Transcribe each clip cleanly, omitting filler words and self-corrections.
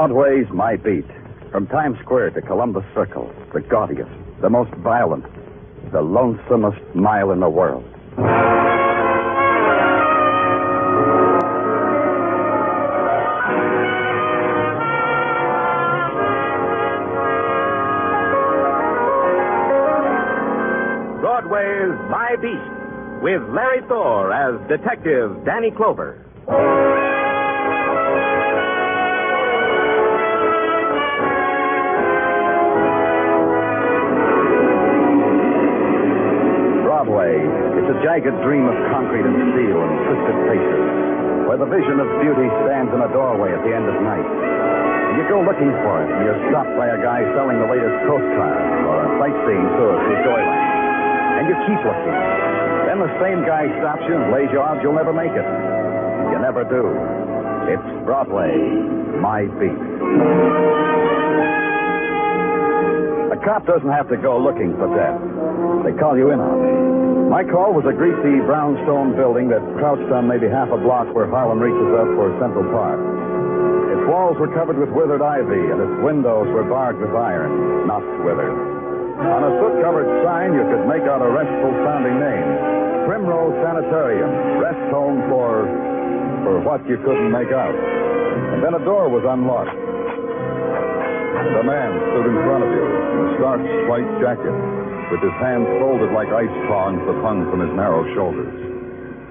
Broadway's my beat. From Times Square to Columbus Circle, the gaudiest, the most violent, the lonesomest mile in the world. Broadway's My Beat, with Larry Thor as Detective Danny Clover. Broadway, it's a jagged dream of concrete and steel and twisted faces, where the vision of beauty stands in a doorway at the end of night. And you go looking for it, and you're stopped by a guy selling the latest postcard or a sightseeing tour through Joyland. And you keep looking. Then the same guy stops you and lays you out you'll never make it. You never do. It's Broadway, my beat. A cop doesn't have to go looking for death. They call you in on it. My call was a greasy brownstone building that crouched on maybe half a block where Harlem reaches up for Central Park. Its walls were covered with withered ivy, and its windows were barred with iron, not withered. On a soot-covered sign, you could make out a restful-sounding name. Primrose Sanitarium, rest home for what you couldn't make out. And then a door was unlocked. And a man stood in front of you in a starched white jacket, with his hands folded like ice prongs that hung from his narrow shoulders.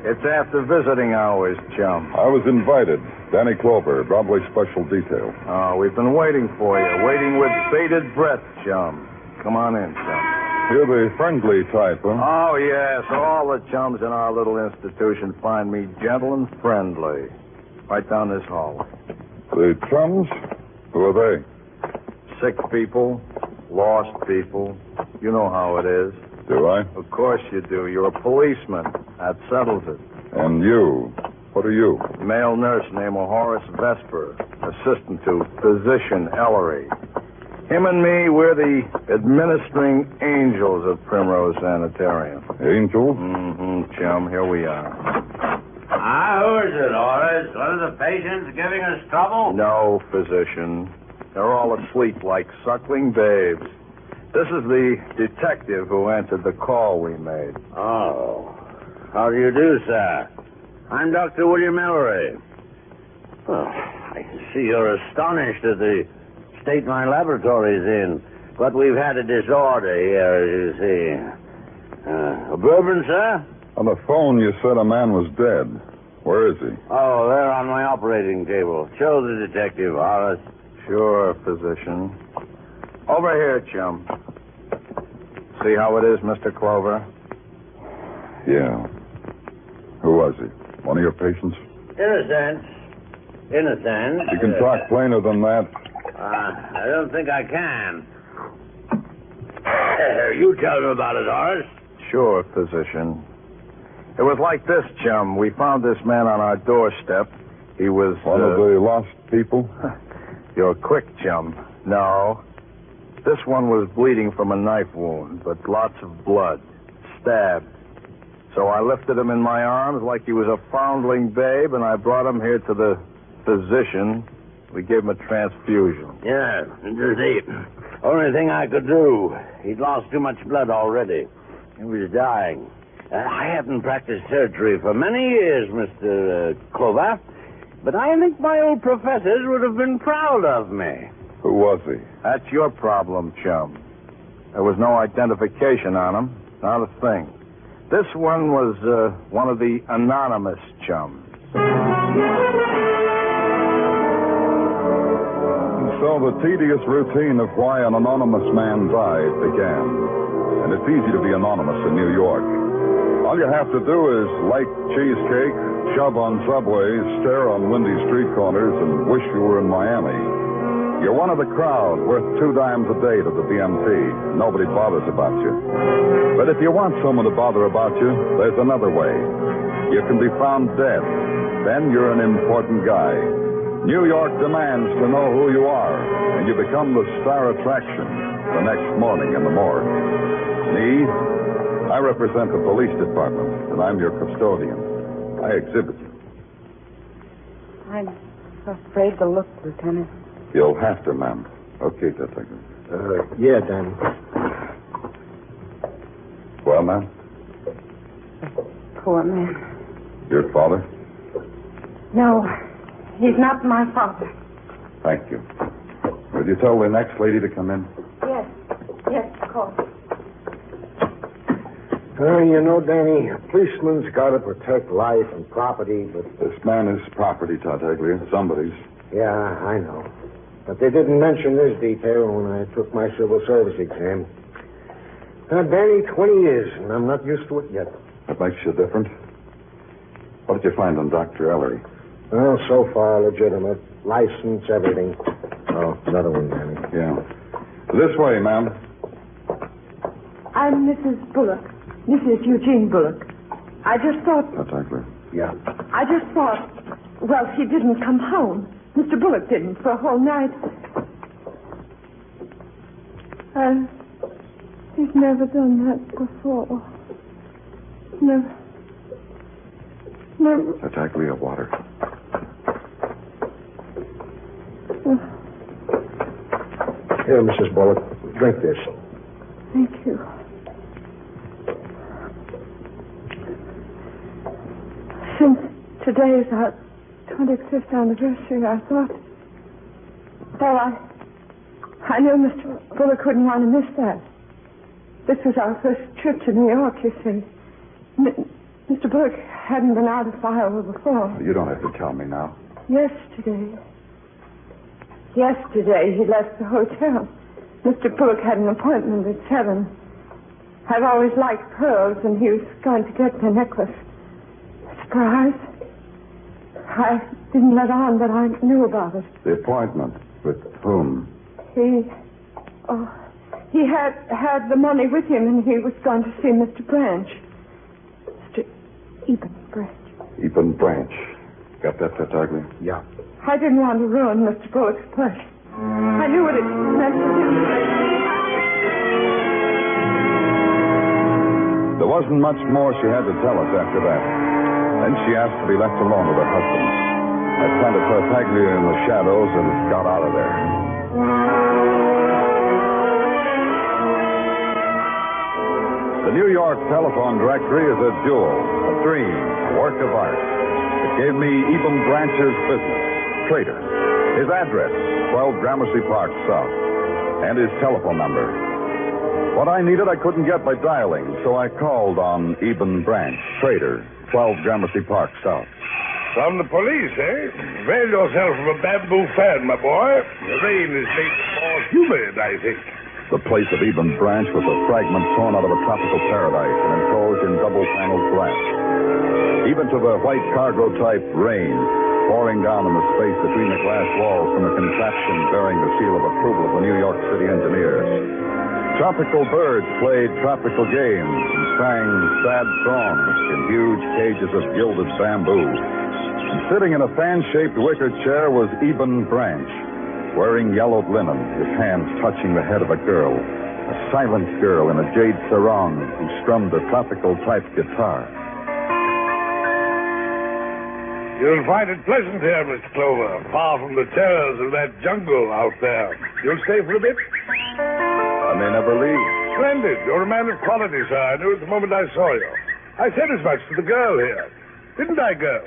It's after visiting hours, chum. I was invited. Danny Clover, Broadway Special Detail. Oh, we've been waiting for you. Waiting with bated breath, chum. Come on in, chum. You're the friendly type, huh? Oh, yes. All the chums in our little institution find me gentle and friendly. Right down this hallway. The chums? Who are they? Sick people, lost people. You know how it is. Do I? Of course you do. You're a policeman. That settles it. And you? What are you? Male nurse named Horace Vesper. Assistant to Physician Ellery. Him and me, we're the administering angels of Primrose Sanitarium. Angels? Mm-hmm, chum. Here we are. Who is it, Horace? One of the patients giving us trouble? No, physician. They're all asleep like suckling babes. This is the detective who answered the call we made. Oh. How do you do, sir? I'm Dr. William Ellery. Well, I see you're astonished at the state my laboratory's in. But we've had a disorder here, as you see. A bourbon, sir? On the phone, you said a man was dead. Where is he? Oh, there on my operating table. Show the detective, Horace. Sure, physician. Over here, chum. See how it is, Mr. Clover? Yeah. Who was he? One of your patients? In a sense. You can talk plainer than that. I don't think I can. You tell me about it, Horace. Sure, physician. It was like this, chum. We found this man on our doorstep. He was... One of the lost people? You're quick, chum. No. This one was bleeding from a knife wound, but lots of blood. Stabbed. So I lifted him in my arms like he was a foundling babe, and I brought him here to the physician. We gave him a transfusion. Yeah, the only thing I could do. He'd lost too much blood already. He was dying. I haven't practiced surgery for many years, Mr. Clover, but I think my old professors would have been proud of me. Who was he? That's your problem, chum. There was no identification on him. Not a thing. This one was one of the anonymous chums. And so the tedious routine of why an anonymous man died began. And it's easy to be anonymous in New York. All you have to do is like cheesecake, shove on subways, stare on windy street corners, and wish you were in Miami. You're one of the crowd, worth $2 a day to the BMT. Nobody bothers about you. But if you want someone to bother about you, there's another way. You can be found dead. Then you're an important guy. New York demands to know who you are, and you become the star attraction the next morning in the morgue. Me? I represent the police department, and I'm your custodian. I exhibit you. I'm afraid to look, Lieutenant. You'll have to, ma'am. Okay, Detective. Yeah, Danny. Well, ma'am? Poor man. Your father? No, he's not my father. Thank you. Will you tell the next lady to come in? Yes, of course. You know, Danny, a policeman's got to protect life and property, but... This man is property, Tartaglia. Somebody's. Yeah, I know. But they didn't mention this detail when I took my civil service exam. Danny, 20 years, and I'm not used to it yet. That makes you different. What did you find on Dr. Ellery? Well, so far, legitimate. License, everything. Oh, another one, Danny. Yeah. This way, ma'am. I'm Mrs. Bullock. This is Eugene Bullock. I just thought... Tartaglia. Yeah. I just thought... Well, he didn't come home. Mr. Bullock didn't for a whole night. He's never done that before. Never. Tartaglia, water. Here, Mrs. Bullock, drink this. Thank you. Since today is our 25th anniversary, I thought... Well, I knew Mr. Bullock wouldn't want to miss that. This was our first trip to New York, you see. Mr. Bullock hadn't been out of Iowa before. You don't have to tell me now. Yesterday he left the hotel. Mr. Bullock had an appointment at 7. I've always liked pearls, and he was going to get the necklace. Surprise? I didn't let on that I knew about it. The appointment? With whom? He had the money with him, and he was going to see Mr. Branch. Mr. Eben Branch. Eben Branch. Got that, Tartaglia? Yeah. I didn't want to ruin Mr. Bullock's pleasure. I knew what it meant to him. There wasn't much more she had to tell us after that. Then she asked to be left alone with her husband. I planted Tartaglia in the shadows and got out of there. The New York telephone directory is a jewel, a dream, a work of art. It gave me Eben Branch's business, trader, his address, 12 Gramercy Park South, and his telephone number. What I needed I couldn't get by dialing, so I called on Eben Branch, trader, 12 Gramercy Park South. From the police, eh? Avail yourself of a bamboo fan, my boy. The rain is making it more humid, I think. The place of Eben Branch was a fragment torn out of a tropical paradise and enclosed in double-paneled glass. Even to the white cargo-type rain pouring down in the space between the glass walls from a contraption bearing the seal of approval of the New York City engineers. Tropical birds played tropical games and sang sad songs in huge cages of gilded bamboo. And sitting in a fan-shaped wicker chair was Eben Branch, wearing yellowed linen, his hands touching the head of a girl, a silent girl in a jade sarong who strummed a tropical-type guitar. You'll find it pleasant here, Mr. Clover, far from the terrors of that jungle out there. You'll stay for a bit? I may never leave. Splendid. You're a man of quality, sir. I knew it the moment I saw you. I said as much to the girl here. Didn't I, girl?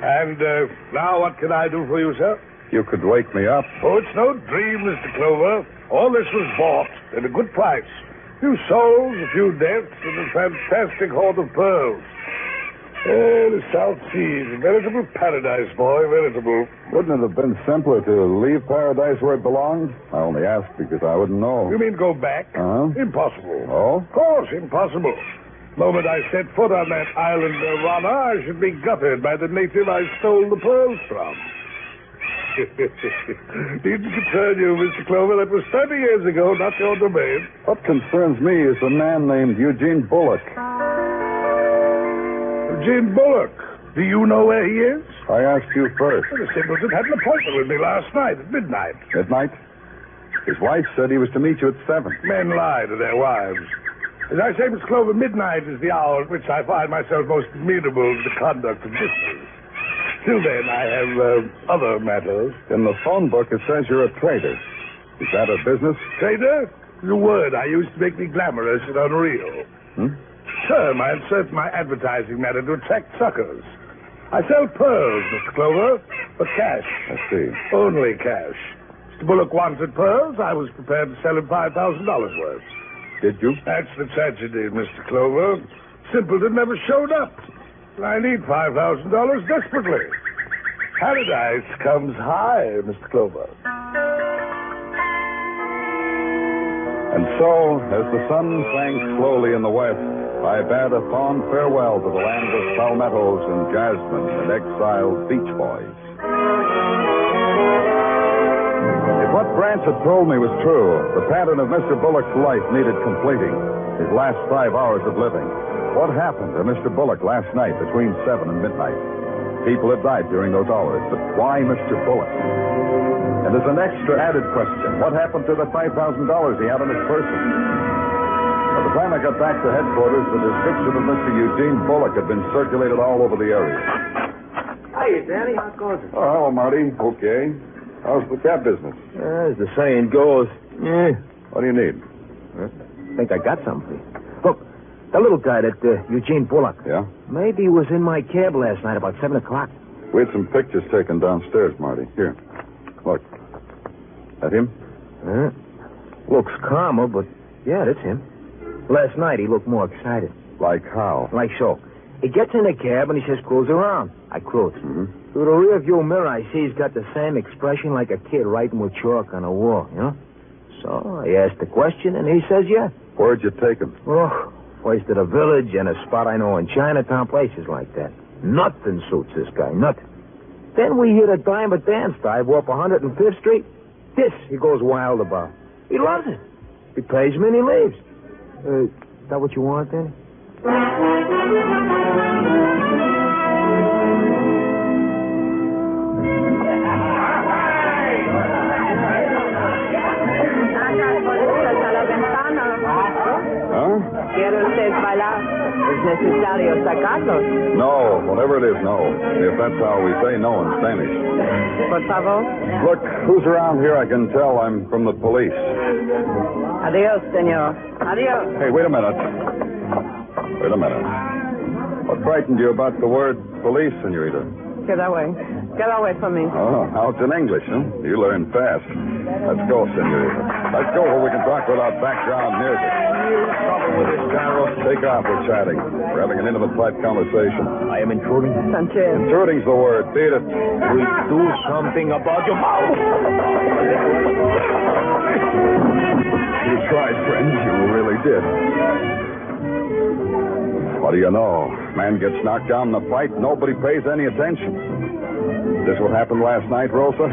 And now what can I do for you, sir? You could wake me up. Oh, it's no dream, Mr. Clover. All this was bought at a good price. A few souls, a few deaths, and a fantastic hoard of pearls. The South Seas, a veritable paradise, boy, veritable. Wouldn't it have been simpler to leave paradise where it belonged? I only asked because I wouldn't know. You mean go back? Uh-huh. Impossible. Oh? Of course, impossible. The moment I set foot on that island nirvana, I should be gutted by the native I stole the pearls from. Didn't concern you, Mr. Clover. That was 30 years ago, not your domain. What concerns me is a man named Eugene Bullock. Eugene Bullock. Do you know where he is? I asked you first. Well, the simpleton had an appointment with me last night at midnight. Midnight? His wife said he was to meet you at 7. Men lie to their wives. As I say, Miss Clover, midnight is the hour at which I find myself most amenable to the conduct of business. Till then, I have other matters. In the phone book, it says you're a trader. Is that a business? Trader? The word I used to make me glamorous and unreal. Term I insert my advertising matter to attract suckers. I sell pearls, Mr. Clover, for cash. I see. Only cash. Mr. Bullock wanted pearls. I was prepared to sell him $5,000 worth. Did you? That's the tragedy, Mr. Clover. Simpleton never showed up. I need $5,000 desperately. Paradise comes high, Mr. Clover. And so, as the sun sank slowly in the west, I bade a fond farewell to the land of palmettos and jasmine and exiled beach boys. If what Branch had told me was true, the pattern of Mr. Bullock's life needed completing. His last 5 hours of living. What happened to Mr. Bullock last night between 7 and midnight? People had died during those hours, but why Mr. Bullock? And there's an extra added question. What happened to the $5,000 he had on his person? By the time I got back to headquarters, the description of Mr. Eugene Bullock had been circulated all over the area. Hey, Danny, how goes it? Oh, hello, Marty. Okay. How's the cab business? As the saying goes, What do you need? I think I got something. Look, the little guy, that Eugene Bullock. Yeah? Maybe he was in my cab last night about 7 o'clock. We had some pictures taken downstairs, Marty. Here. Look. That him? Looks calmer, but yeah, that's him. Last night he looked more excited. Like how? Like so. He gets in the cab and he says, cruise around. I cruise. Mm-hmm. Through the rear view mirror, I see he's got the same expression like a kid writing with chalk on a wall, you know? So I asked the question and he says, yeah. Where'd you take him? Oh, first to the village and a spot I know in Chinatown, places like that. Nothing suits this guy, nothing. Then we hit a dime at dance dive up 105th Street. This he goes wild about. He loves it. He pays me and he leaves. Is that what you want, then? Huh? ¿Quiere usted bailar? ¿Es necesario sacarlos? No, whatever it is, no. If that's how we say no in Spanish. Por favor. Look, who's around here? I can tell I'm from the police. Adiós, señor. Adiós. Hey, wait a minute. Wait a minute. What frightened you about the word police, senorita? Get away. Get away from me. Oh, now it's in English, huh? You learn fast. Let's go, senorita. Let's go where we can talk without background music. Trouble with this gyro. Take off, we're chatting. We're having an intimate type conversation. I am intruding. Sanchez. Intruding's the word. Beat it. We do something about your mouth. You tried, friend. You really did. What do you know? Man gets knocked down in the fight, nobody pays any attention. This what happened last night, Rosa?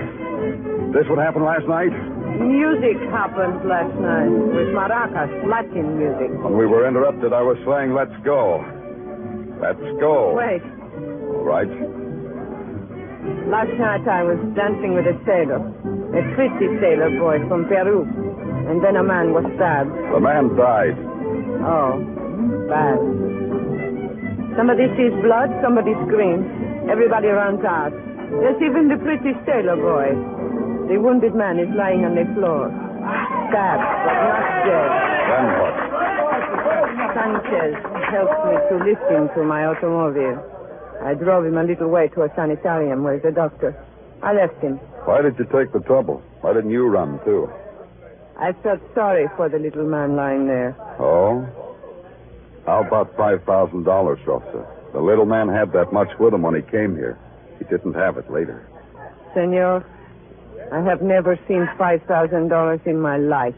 This what happened last night? Music happened last night with maracas, Latin music. When we were interrupted, I was saying, let's go. Let's go. Wait. All right. Last night I was dancing with a sailor, a pretty sailor boy from Peru. And then a man was stabbed. The man died. Oh, bad. Somebody sees blood, somebody screams. Everybody runs out. Yes, even the pretty sailor boy. The wounded man is lying on the floor. Stabbed, but not dead. Then what? Sanchez helped me to lift him to my automobile. I drove him a little way to a sanitarium where the doctor. I left him. Why did you take the trouble? Why didn't you run, too? I felt sorry for the little man lying there. Oh? How about $5,000, Rosa? The little man had that much with him when he came here. He didn't have it later. Senor, I have never seen $5,000 in my life.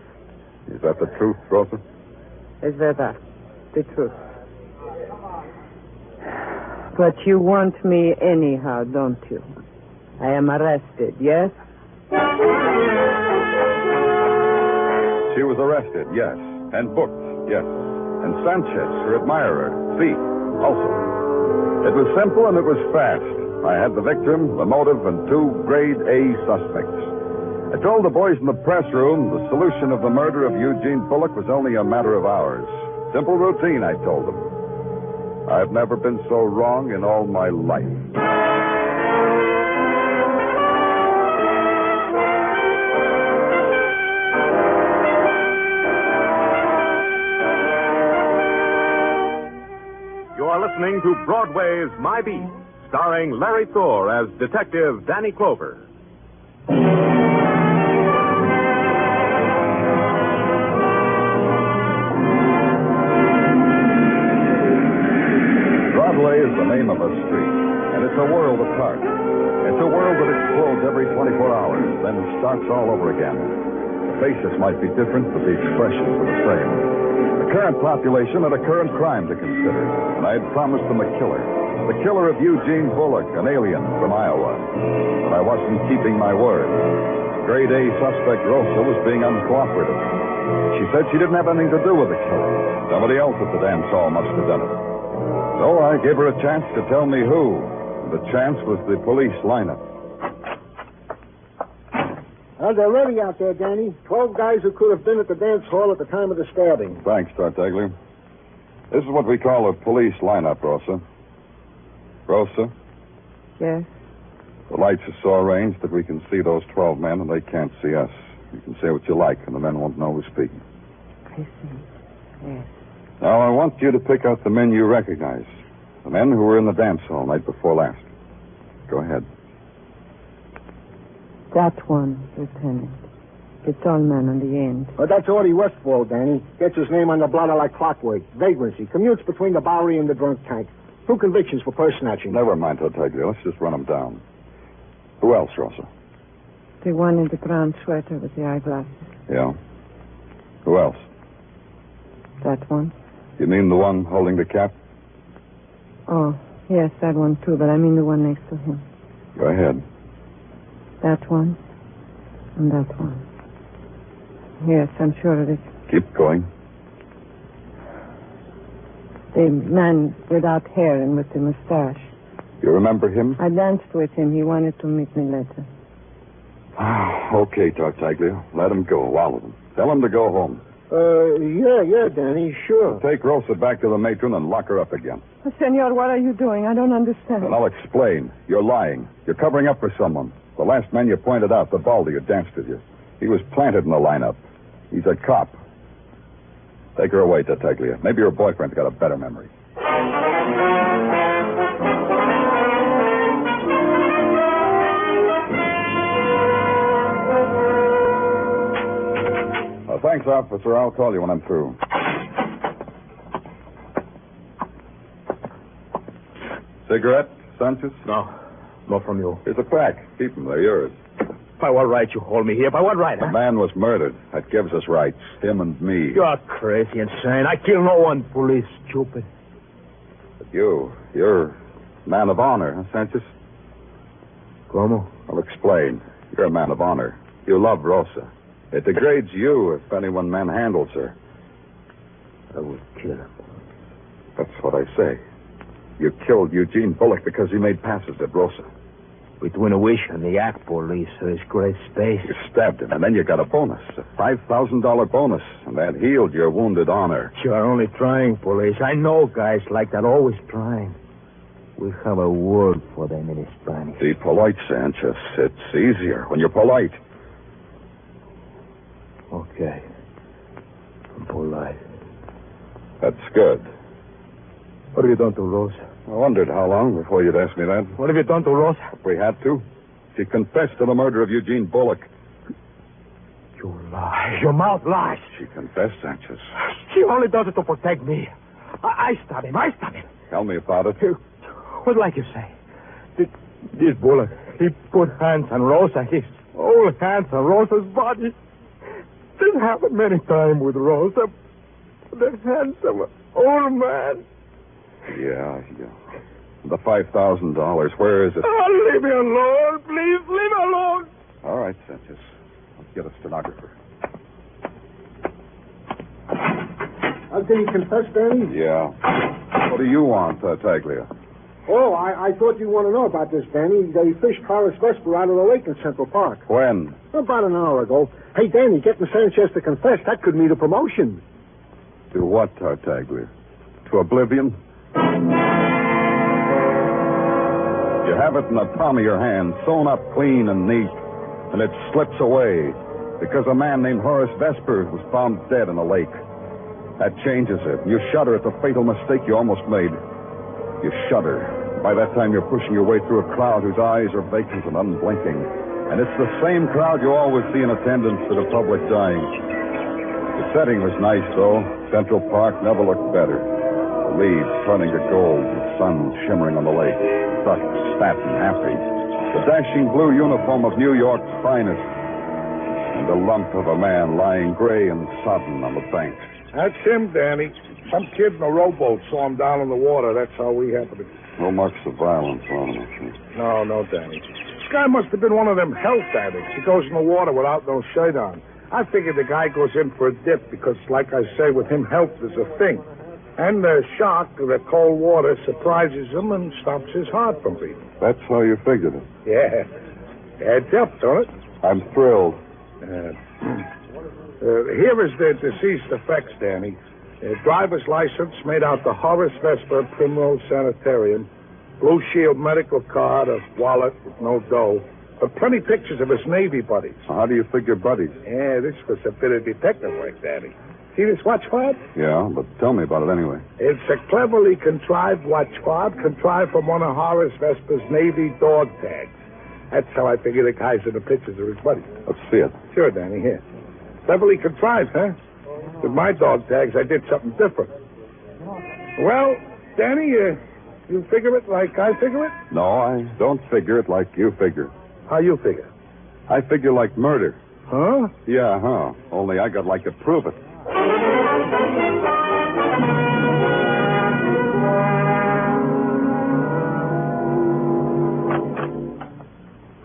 Is that the truth, Rosa? Is that the truth? But you want me anyhow, don't you? I am arrested, yes? She was arrested, yes. And booked, yes. And Sanchez, her admirer, see, also. It was simple and it was fast. I had the victim, the motive, and 2 grade A suspects. I told the boys in the press room the solution of the murder of Eugene Bullock was only a matter of hours. Simple routine, I told them. I've never been so wrong in all my life. listening to Broadway's My Beat, starring Larry Thor as Detective Danny Clover. Broadway is the name of a street, and it's a world apart. It's a world that explodes every 24 hours, then starts all over again. The faces might be different, but the expressions are the same. The current population had a current crime to consider, and I had promised them a killer. The killer of Eugene Bullock, an alien from Iowa. But I wasn't keeping my word. Grade A suspect Rosa was being uncooperative. She said she didn't have anything to do with the killing. Somebody else at the dance hall must have done it. So I gave her a chance to tell me who. The chance was the police lineup. Well, they're ready out there, Danny. 12 guys who could have been at the dance hall at the time of the stabbing. Thanks, Tartaglia. This is what we call a police lineup, Rosa. Rosa, Yes? the lights are so arranged that we can see those 12 men and they can't see us. You can say what you like and the men won't know who's speaking. I see. Yes. Now, I want you to pick out the men you recognize. The men who were in the dance hall night before last. Go ahead. That one, Lieutenant. The tall man on the end. Well, that's Artie Westfall, Danny. Gets his name on the blotter like clockwork. Vagrancy. Commutes between the Bowery and the drunk tank. 2 convictions for purse snatching. Never mind, Tartaglia. Let's just run them down. Who else, Rosa? The one in the brown sweater with the eyeglasses. Yeah. Who else? That one? You mean the one holding the cap? Oh, yes, that one too, but I mean the one next to him. Go ahead. That one and that one. Yes, I'm sure of it. Keep going. The man without hair and with the mustache. You remember him? I danced with him. He wanted to meet me later. Okay, Tartaglia. Let him go, all of them. Tell him to go home. Yeah, Danny, sure. Take Rosa back to the matron and lock her up again. Senor, what are you doing? I don't understand. And I'll explain. You're lying. You're covering up for someone. The last man you pointed out, the baldy who danced with you. He was planted in the lineup. He's a cop. Take her away, Tartaglia. Maybe your boyfriend's got a better memory. Thanks, officer. I'll call you when I'm through. Cigarette, Sanchez? No. No from you. Here's a pack. Keep them. They're yours. By what right you hold me here? By what right, The huh? man was murdered. That gives us rights. Him and me. You're crazy, insane. I kill no one, police. Stupid. But you're man of honor, huh, Sanchez? Como? I'll explain. You're a man of honor. You love Rosa. It degrades you if anyone manhandles her. I will kill him. That's what I say. You killed Eugene Bullock because he made passes at Rosa. Between a wish and the act, police, there is great space. You stabbed him, and then you got a bonus. A $5,000 bonus. And that healed your wounded honor. You are only trying, police. I know guys like that, always trying. We have a word for them in Spanish. Be polite, Sanchez. It's easier when you're polite. Okay. I'm polite. That's good. What have you done to Rosa? I wondered how long before you'd ask me that. What have you done to Rosa? If we had to. She confessed to the murder of Eugene Bullock. You lie. Your mouth lies. She confessed, Sanchez. She only does it to protect me. I stabbed him. Tell me about it. What like you say? This Bullock, he put hands on Rosa. His old hands on Rosa's body. This happened many times with Rosa. The hands of an old man. Yeah. The $5,000, where is it? Oh, leave me alone. Please, leave me alone. All right, Sanchez. Let's get a stenographer. Did he confess, Danny? Yeah. What do you want, Taglia? Oh, I thought you'd want to know about this, Danny. They fished Horace Vesper out of the lake in Central Park. When? About an hour ago. Hey, Danny, getting Sanchez to confess, that could mean a promotion. To what, Tartaglia? To oblivion? You have it in the palm of your hand, sewn up clean and neat, and it slips away because a man named Horace Vesper was found dead in a lake. That changes it. You shudder at the fatal mistake you almost made. You shudder. By that time, you're pushing your way through a crowd whose eyes are vacant and unblinking. And it's the same crowd you always see in attendance at a public dying. The setting was nice, though. Central Park never looked better. The leaves turning to gold, the sun shimmering on the lake. Ducks fat and happy. The dashing blue uniform of New York's finest. And the lump of a man lying gray and sodden on the bank. That's him, Danny. Some kid in a rowboat saw him down in the water. That's how we happened to... No marks of violence on him. No, Danny. This guy must have been one of them health addicts. He goes in the water without no shirt on. I figured the guy goes in for a dip because, like I say, with him, health is a thing. And the shock of the cold water surprises him and stops his heart from beating. That's how you figured it. Yeah. Adds up, don't it? I'm thrilled. Here is the deceased effects, Danny. Driver's license made out the Horace Vesper Primrose Sanitarium, Blue Shield medical card, a wallet with no dough, but plenty pictures of his Navy buddies. So how do you figure buddies? Yeah, this was a bit of detective work, Danny. See this watch fob? Yeah, but tell me about it anyway. It's a cleverly contrived watch fob, contrived from one of Horace Vesper's Navy dog tags. That's how I figure the guys are the pictures of his buddies. Let's see it. Sure, Danny, here. Cleverly contrived, huh? With my dog tags, I did something different. Well, Danny, you figure it like I figure it? No, I don't figure it like you figure. How you figure? I figure like murder. Huh? Yeah, huh. Only I got like to prove it.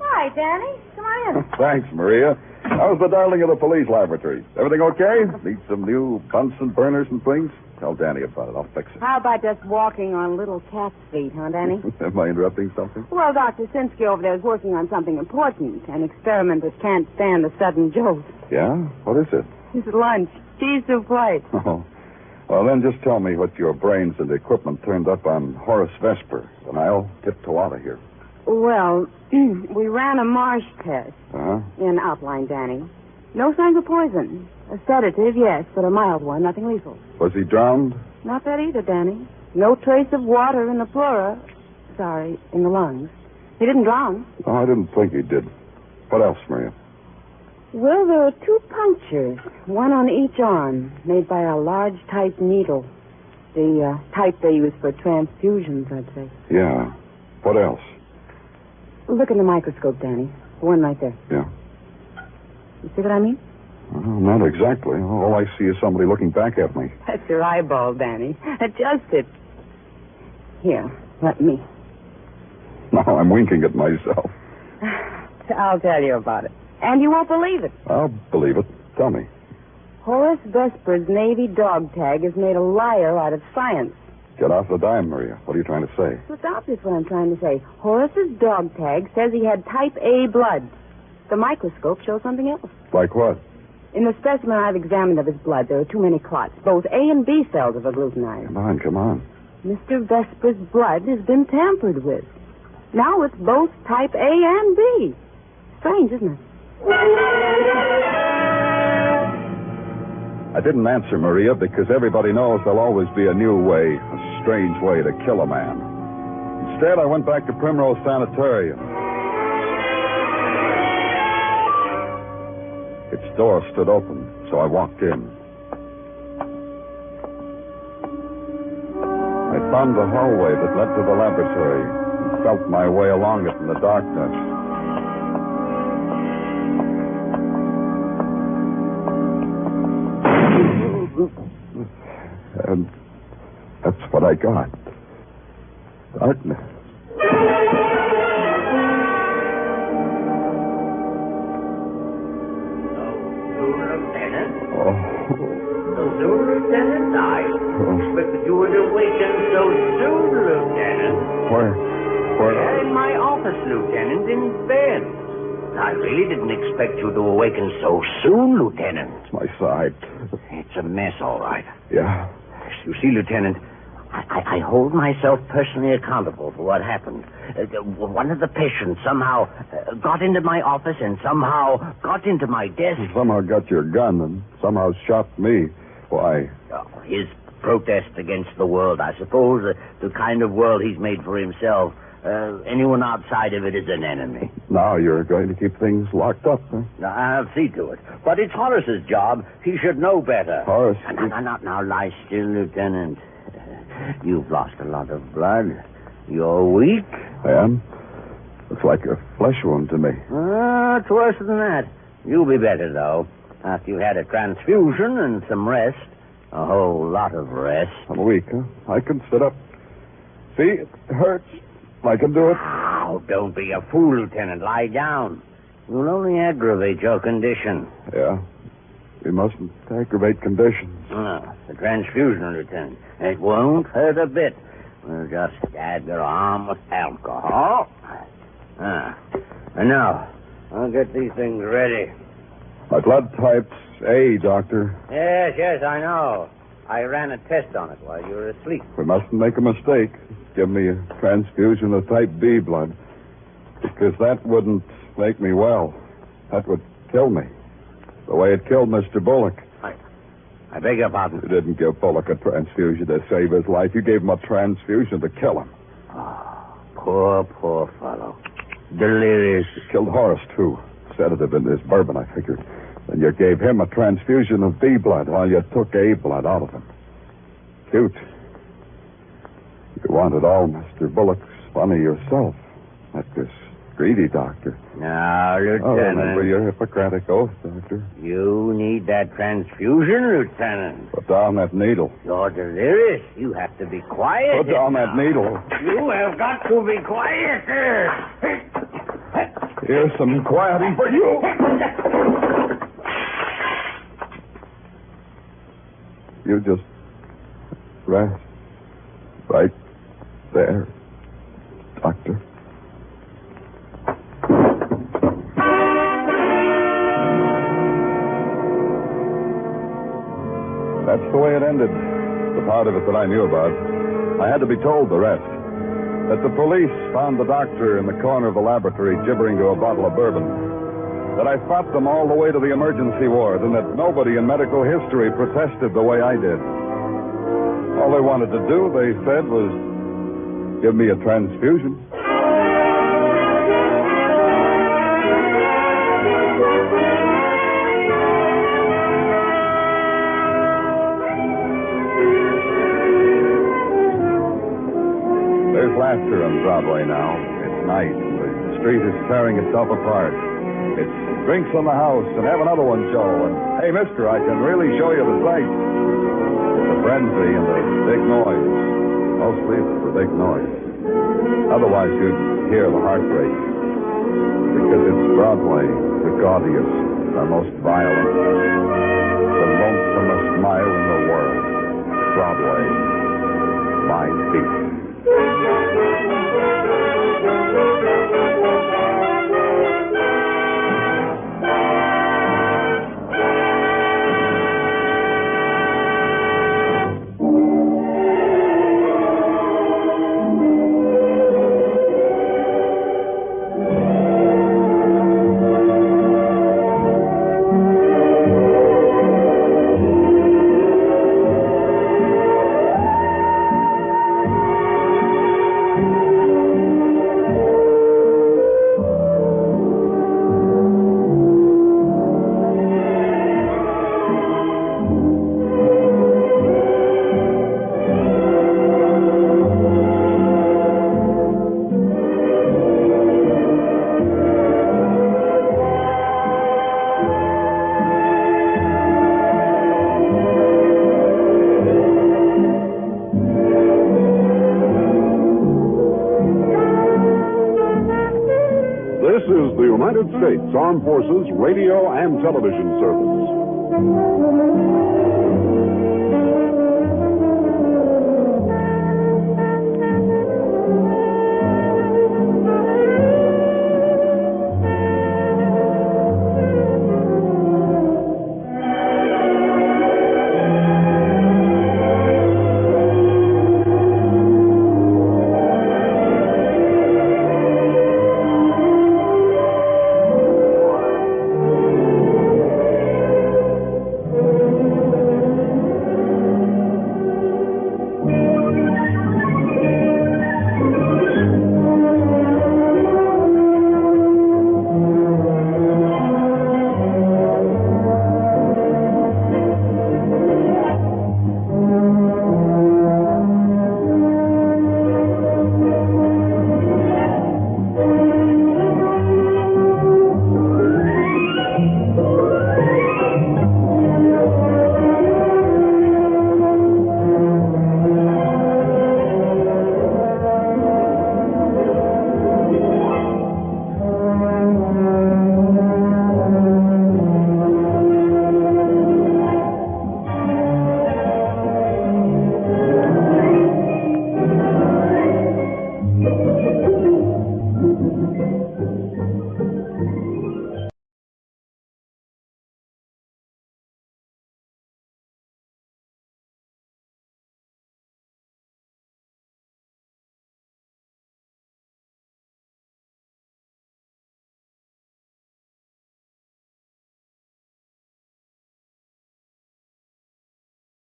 Hi, Danny. Come on in. Thanks, Maria. How's the darling of the police laboratory? Everything okay? Need some new Bunsen burners and things? Tell Danny about it. I'll fix it. How about just walking on little cat's feet, huh, Danny? Am I interrupting something? Well, Dr. Sinsky over there is working on something important, and experimenters can't stand the sudden jolt. Yeah? What is it? It's lunch. Cheese soup white. Oh. Well, then just tell me what your brains and equipment turned up on Horace Vesper, and I'll tiptoe out of here. Well, we ran a marsh test. Uh-huh. In outline, Danny. No signs of poison. A sedative, yes, but a mild one, nothing lethal. Was he drowned? Not that either, Danny. No trace of water in the pleura. Sorry, in the lungs. He didn't drown. Oh, I didn't think he did. What else, Maria? Well, there are 2 punctures, one on each arm, made by a large type needle. The type they use for transfusions, I'd say. Yeah. What else? Look in the microscope, Danny. The one right there. Yeah. You see what I mean? Not exactly. All I see is somebody looking back at me. That's your eyeball, Danny. Adjust it. Here, let me. No, I'm winking at myself. I'll tell you about it. And you won't believe it. I'll believe it. Tell me. Horace Vesper's Navy dog tag has made a liar out of science. Get off the dime, Maria. What are you trying to say? It's obvious what I'm trying to say. Horace's dog tag says he had type A blood. The microscope shows something else. Like what? In the specimen I've examined of his blood, there are too many clots. Both A and B cells have agglutinized. Come on. Mr. Vesper's blood has been tampered with. Now it's both type A and B. Strange, isn't it? I didn't answer, Maria, because everybody knows there'll always be a new way, a strange way to kill a man. Instead, I went back to Primrose Sanitarium. Its door stood open, so I walked in. I found the hallway that led to the laboratory and felt my way along it in the darkness. And that's what I got. Darkness. Lieutenant, I expected you would awaken so soon, Lieutenant. Where? In my office, Lieutenant, in bed. I really didn't expect you to awaken so soon, Lieutenant. It's my side. It's a mess, all right. Yeah? You see, Lieutenant, I hold myself personally accountable for what happened. One of the patients somehow got into my office and somehow got into my desk. Somehow got your gun and somehow shot me. Why? His protest against the world, I suppose. The kind of world he's made for himself. Anyone outside of it is an enemy. Now you're going to keep things locked up, huh? I'll see to it. But it's Horace's job. He should know better. Horace? Now, lie still, Lieutenant. You've lost a lot of blood. You're weak. I am? Looks like a flesh wound to me. It's worse than that. You'll be better, though, after you had a transfusion and some rest. A whole lot of rest. I'm weak, huh? I can sit up. See, it hurts. I can do it. Oh, don't be a fool, Lieutenant. Lie down. You'll only aggravate your condition. Yeah. We mustn't aggravate conditions. The transfusion, Lieutenant. It won't hurt a bit. We'll just dab your arm with alcohol. And now, I'll get these things ready. My blood type's A, Doctor. Yes, I know. I ran a test on it while you were asleep. We mustn't make a mistake. Give me a transfusion of type B blood. Because that wouldn't make me well. That would kill me. The way it killed Mr. Bullock. I beg your pardon. You didn't give Bullock a transfusion to save his life. You gave him a transfusion to kill him. Poor fellow. Delirious. You killed Horace, too. Sedative in his bourbon, I figured. Then you gave him a transfusion of B blood while you took A blood out of him. Cute. You wanted all Mr. Bullock's money yourself. Not this greedy doctor. Now, Lieutenant. Remember your Hippocratic oath, Doctor. You need that transfusion, Lieutenant. Put down that needle. You're delirious. You have to be quiet. Put down that needle. You have got to be quiet. Here's some quieting for you. You just rest right there, Doctor. That's the way it ended. The part of it that I knew about. I had to be told the rest. That the police found the doctor in the corner of the laboratory gibbering to a bottle of bourbon. That I fought them all the way to the emergency ward, and that nobody in medical history protested the way I did. All they wanted to do, they said, was give me a transfusion. There's laughter on Broadway now. It's night. The street is tearing itself apart. It's drinks on the house and have another one show. And, hey, mister, I can really show you the sights. The frenzy and the big noise. Mostly it's the big noise. Otherwise, you'd hear the heartbreak. Because it's Broadway, the gaudiest, the most violent, the lonesomest mile in the world. Broadway, my feet. United States Armed Forces Radio and Television Service.